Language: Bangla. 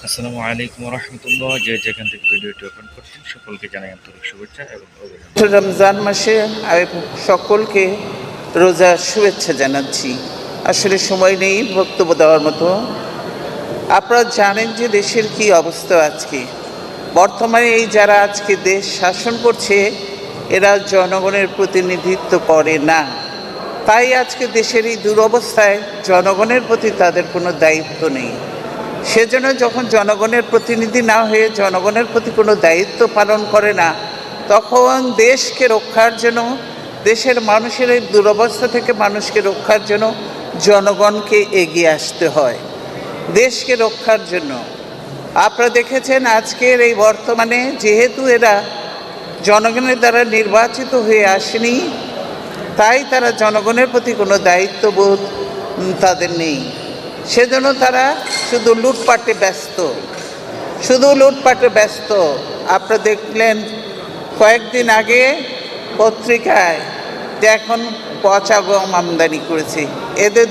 আসসালামু আলাইকুম রহমতুল্লাহ। যে যেখান থেকে ভিডিওটি ওপেন করছেন সকলকে জানাই আন্তরিক শুভেচ্ছা এবং অভিনন্দন। রমজান মাসে আমি সকলকে রোজার শুভেচ্ছা জানাচ্ছি। আসলে সময় নেই বক্তব্য দেওয়ার মতো। আপনারা জানেন যে দেশের কি অবস্থা আজকে। বর্তমানে এই যারা আজকে দেশ শাসন করছে এরা জনগণের প্রতিনিধিত্ব করে না। তাই আজকে দেশের এই দুরবস্থায় জনগণের প্রতি তাদের কোনো দায়িত্ব নেই। সেজন্য যখন জনগণের প্রতিনিধি না হয়ে জনগণের প্রতি কোনো দায়িত্ব পালন করে না, তখন দেশকে রক্ষার জন্য, দেশের মানুষের এই দুরবস্থা থেকে মানুষকে রক্ষার জন্য জনগণকে এগিয়ে আসতে হয় দেশকে রক্ষার জন্য। আপনারা দেখেছেন আজকের এই বর্তমানে যেহেতু এরা জনগণের দ্বারা নির্বাচিত হয়ে আসেনি, তাই তারা জনগণের প্রতি কোনো দায়িত্ববোধ তাদের নেই। সেজন্য তারা শুধু লুটপাটে ব্যস্ত। আপনারা দেখলেন কয়েকদিন আগে পত্রিকায় যে এখন পচা গম আমদানি করেছে। এদের